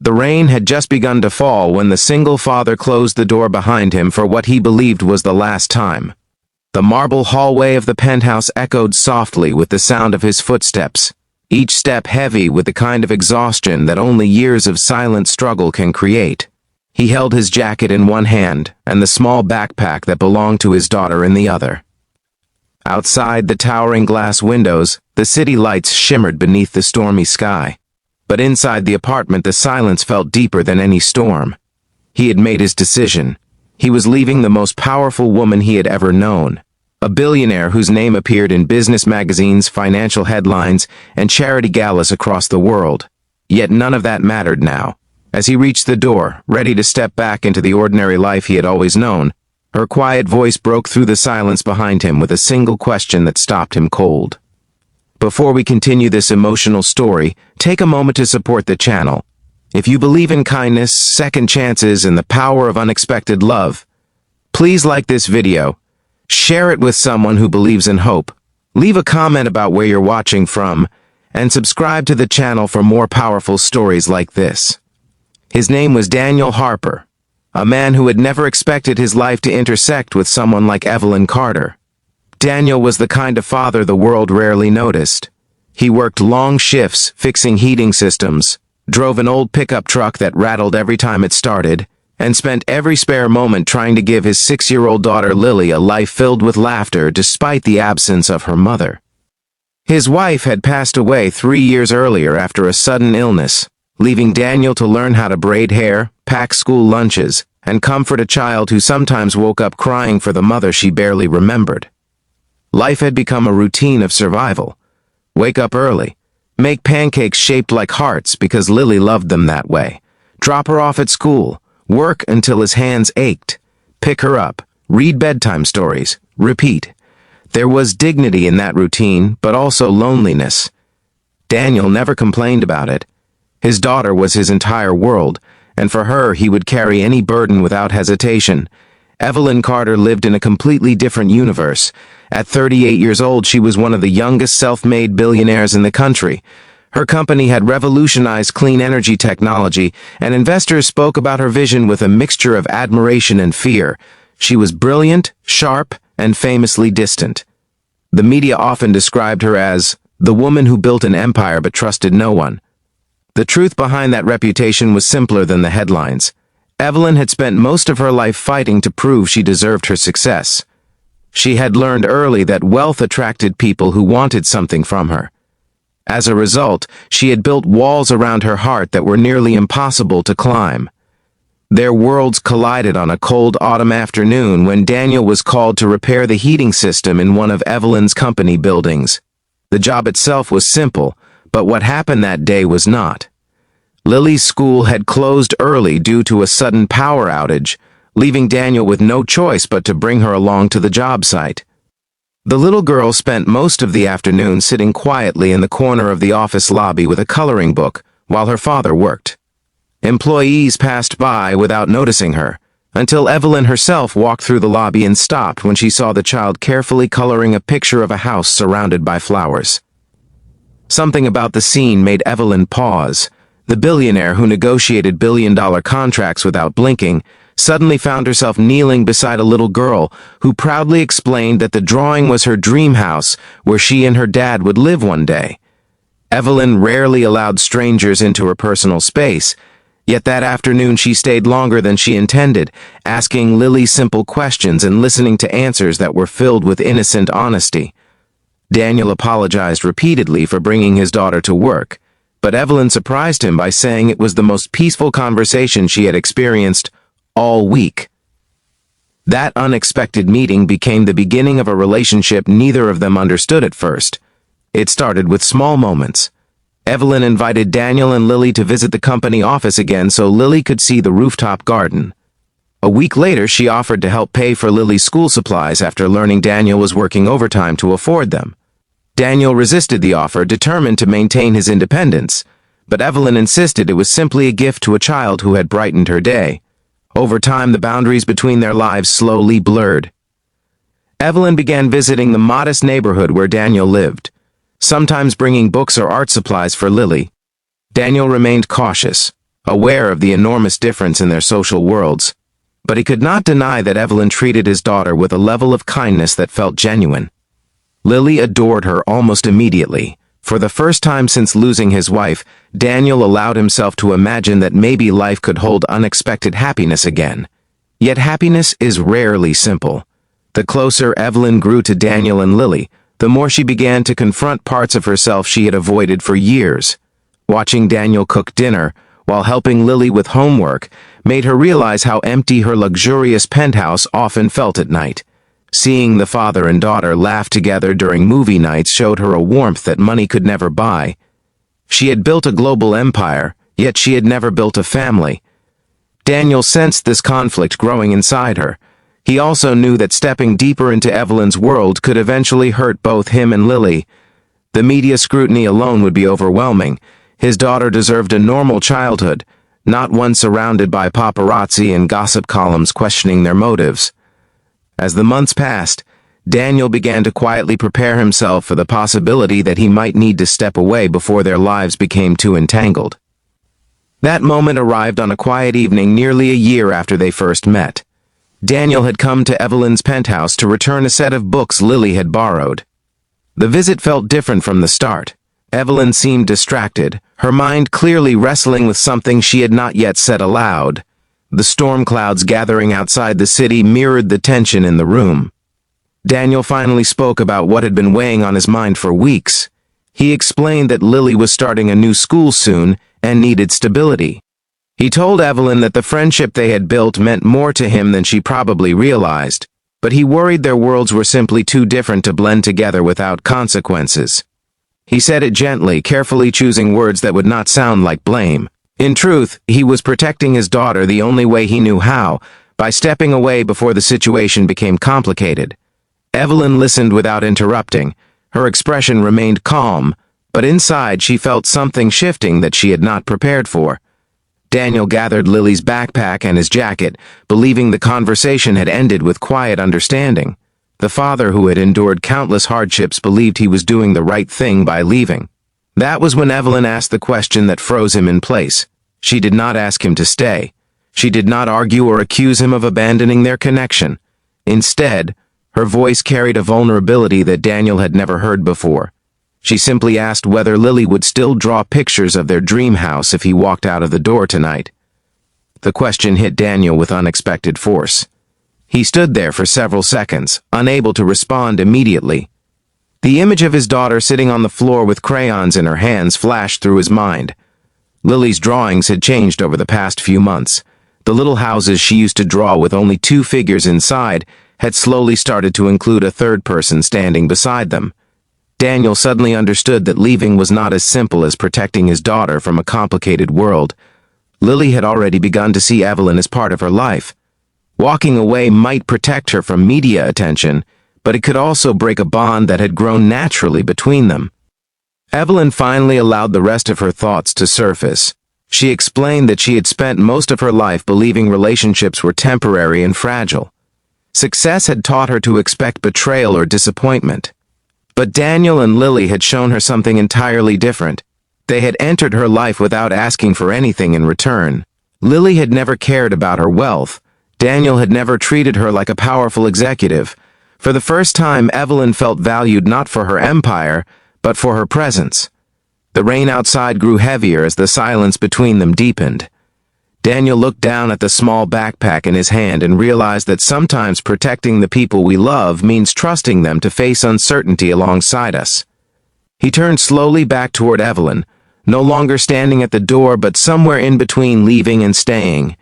The rain had just begun to fall when the single father closed the door behind him for what he believed was the last time. The marble hallway of the penthouse echoed softly with the sound of his footsteps, each step heavy with the kind of exhaustion that only years of silent struggle can create. He held his jacket in one hand and the small backpack that belonged to his daughter in the other. Outside the towering glass windows, the city lights shimmered beneath the stormy sky. But inside the apartment, the silence felt deeper than any storm. He had made his decision. He was leaving the most powerful woman he had ever known. A billionaire whose name appeared in business magazines, financial headlines, and charity galas across the world. Yet none of that mattered now. As he reached the door, ready to step back into the ordinary life he had always known, her quiet voice broke through the silence behind him with a single question that stopped him cold. Before we continue this emotional story, take a moment to support the channel. If you believe in kindness, second chances, and the power of unexpected love, please like this video, share it with someone who believes in hope, leave a comment about where you're watching from, and subscribe to the channel for more powerful stories like this. His name was Daniel Harper, a man who had never expected his life to intersect with someone like Evelyn Carter. Daniel was the kind of father the world rarely noticed. He worked long shifts fixing heating systems, drove an old pickup truck that rattled every time it started, and spent every spare moment trying to give his 6-year-old daughter Lily a life filled with laughter despite the absence of her mother. His wife had passed away 3 years earlier after a sudden illness, leaving Daniel to learn how to braid hair, pack school lunches, and comfort a child who sometimes woke up crying for the mother she barely remembered. Life had become a routine of survival. Wake up early, make pancakes shaped like hearts because Lily loved them that way, drop her off at school, work until his hands ached, pick her up, read bedtime stories, repeat. There was dignity in that routine, but also loneliness. Daniel never complained about it. His daughter was his entire world, and for her he would carry any burden without hesitation. Evelyn Carter lived in a completely different universe. At 38 years old, she was one of the youngest self-made billionaires in the country. Her company had revolutionized clean energy technology, and investors spoke about her vision with a mixture of admiration and fear. She was brilliant, sharp, and famously distant. The media often described her as the woman who built an empire but trusted no one. The truth behind that reputation was simpler than the headlines. Evelyn had spent most of her life fighting to prove she deserved her success. She had learned early that wealth attracted people who wanted something from her. As a result, she had built walls around her heart that were nearly impossible to climb. Their worlds collided on a cold autumn afternoon when Daniel was called to repair the heating system in one of Evelyn's company buildings. The job itself was simple, but what happened that day was not. Lily's school had closed early due to a sudden power outage, leaving Daniel with no choice but to bring her along to the job site. The little girl spent most of the afternoon sitting quietly in the corner of the office lobby with a coloring book while her father worked. Employees passed by without noticing her, until Evelyn herself walked through the lobby and stopped when she saw the child carefully coloring a picture of a house surrounded by flowers. Something about the scene made Evelyn pause. The billionaire who negotiated billion-dollar contracts without blinking suddenly found herself kneeling beside a little girl who proudly explained that the drawing was her dream house where she and her dad would live one day. Evelyn rarely allowed strangers into her personal space, yet that afternoon she stayed longer than she intended, asking Lily simple questions and listening to answers that were filled with innocent honesty. Daniel apologized repeatedly for bringing his daughter to work, but Evelyn surprised him by saying it was the most peaceful conversation she had experienced all week. That unexpected meeting became the beginning of a relationship neither of them understood at first. It started with small moments. Evelyn invited Daniel and Lily to visit the company office again so Lily could see the rooftop garden. A week later, she offered to help pay for Lily's school supplies after learning Daniel was working overtime to afford them. Daniel resisted the offer, determined to maintain his independence, but Evelyn insisted it was simply a gift to a child who had brightened her day. Over time, the boundaries between their lives slowly blurred. Evelyn began visiting the modest neighborhood where Daniel lived, sometimes bringing books or art supplies for Lily. Daniel remained cautious, aware of the enormous difference in their social worlds. But he could not deny that Evelyn treated his daughter with a level of kindness that felt genuine. Lily adored her almost immediately. For the first time since losing his wife, Daniel allowed himself to imagine that maybe life could hold unexpected happiness again. Yet happiness is rarely simple. The closer Evelyn grew to Daniel and Lily, the more she began to confront parts of herself she had avoided for years. Watching Daniel cook dinner, while helping Lily with homework, made her realize how empty her luxurious penthouse often felt at night. Seeing the father and daughter laugh together during movie nights showed her a warmth that money could never buy. She had built a global empire, yet she had never built a family. Daniel sensed this conflict growing inside her. He also knew that stepping deeper into Evelyn's world could eventually hurt both him and Lily. The media scrutiny alone would be overwhelming. His daughter deserved a normal childhood, not one surrounded by paparazzi and gossip columns questioning their motives. As the months passed, Daniel began to quietly prepare himself for the possibility that he might need to step away before their lives became too entangled. That moment arrived on a quiet evening nearly a year after they first met. Daniel had come to Evelyn's penthouse to return a set of books Lily had borrowed. The visit felt different from the start. Evelyn seemed distracted, her mind clearly wrestling with something she had not yet said aloud. The storm clouds gathering outside the city mirrored the tension in the room. Daniel finally spoke about what had been weighing on his mind for weeks. He explained that Lily was starting a new school soon and needed stability. He told Evelyn that the friendship they had built meant more to him than she probably realized, but he worried their worlds were simply too different to blend together without consequences. He said it gently, carefully choosing words that would not sound like blame. In truth, he was protecting his daughter the only way he knew how, by stepping away before the situation became complicated. Evelyn listened without interrupting. Her expression remained calm, but inside she felt something shifting that she had not prepared for. Daniel gathered Lily's backpack and his jacket, believing the conversation had ended with quiet understanding. The father who had endured countless hardships believed he was doing the right thing by leaving. That was when Evelyn asked the question that froze him in place. She did not ask him to stay. She did not argue or accuse him of abandoning their connection. Instead, her voice carried a vulnerability that Daniel had never heard before. She simply asked whether Lily would still draw pictures of their dream house if he walked out of the door tonight. The question hit Daniel with unexpected force. He stood there for several seconds, unable to respond immediately. The image of his daughter sitting on the floor with crayons in her hands flashed through his mind. Lily's drawings had changed over the past few months. The little houses she used to draw with only 2 figures inside had slowly started to include a third person standing beside them. Daniel suddenly understood that leaving was not as simple as protecting his daughter from a complicated world. Lily had already begun to see Evelyn as part of her life. Walking away might protect her from media attention, but it could also break a bond that had grown naturally between them. Evelyn finally allowed the rest of her thoughts to surface. She explained that she had spent most of her life believing relationships were temporary and fragile. Success had taught her to expect betrayal or disappointment. But Daniel and Lily had shown her something entirely different. They had entered her life without asking for anything in return. Lily had never cared about her wealth. Daniel had never treated her like a powerful executive. For the first time, Evelyn felt valued not for her empire, but for her presence. The rain outside grew heavier as the silence between them deepened. Daniel looked down at the small backpack in his hand and realized that sometimes protecting the people we love means trusting them to face uncertainty alongside us. He turned slowly back toward Evelyn, no longer standing at the door but somewhere in between leaving and staying.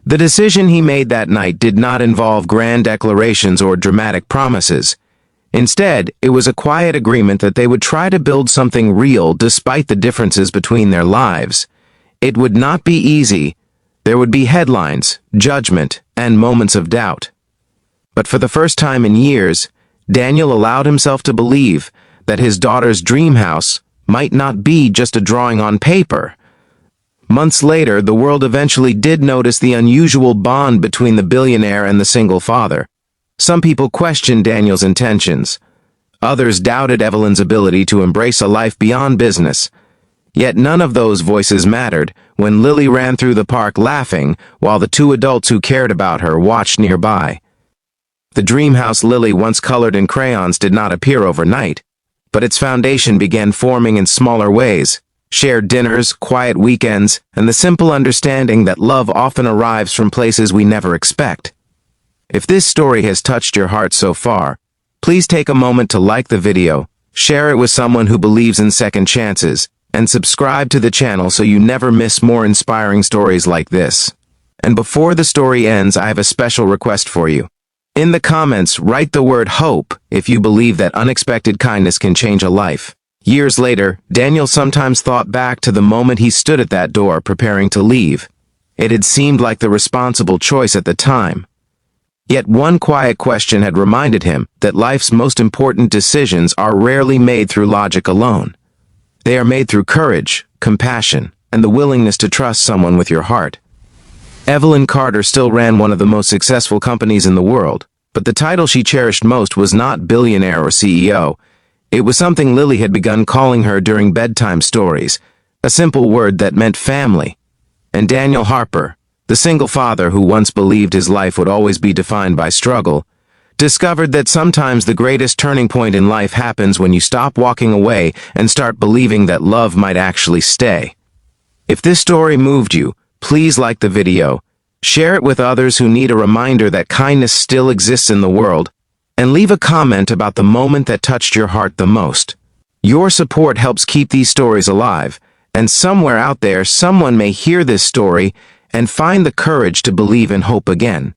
The decision he made that night did not involve grand declarations or dramatic promises. Instead, it was a quiet agreement that they would try to build something real despite the differences between their lives. It would not be easy. There would be headlines, judgment, and moments of doubt. But for the first time in years, Daniel allowed himself to believe that his daughter's dream house might not be just a drawing on paper. Months later, the world eventually did notice the unusual bond between the billionaire and the single father. Some people questioned Daniel's intentions. Others doubted Evelyn's ability to embrace a life beyond business. Yet none of those voices mattered. when Lily ran through the park laughing while the two adults who cared about her watched nearby. The dream house Lily once colored in crayons did not appear overnight, but its foundation began forming in smaller ways: shared dinners, quiet weekends, and the simple understanding that love often arrives from places we never expect. If this story has touched your heart so far, please take a moment to like the video, share it with someone who believes in second chances, and subscribe to the channel so you never miss more inspiring stories like this. And before the story ends, I have a special request for you. In the comments, write the word hope if you believe that unexpected kindness can change a life. Years later, Daniel sometimes thought back to the moment he stood at that door preparing to leave. It had seemed like the responsible choice at the time. Yet one quiet question had reminded him that life's most important decisions are rarely made through logic alone. They are made through courage, compassion, and the willingness to trust someone with your heart. Evelyn Carter still ran one of the most successful companies in the world, but the title she cherished most was not billionaire or CEO. It was something Lily had begun calling her during bedtime stories, a simple word that meant family. And Daniel Harper, the single father who once believed his life would always be defined by struggle, discovered that sometimes the greatest turning point in life happens when you stop walking away and start believing that love might actually stay. If this story moved you, please like the video, share it with others who need a reminder that kindness still exists in the world, and leave a comment about the moment that touched your heart the most. Your support helps keep these stories alive, and somewhere out there someone may hear this story and find the courage to believe in hope again.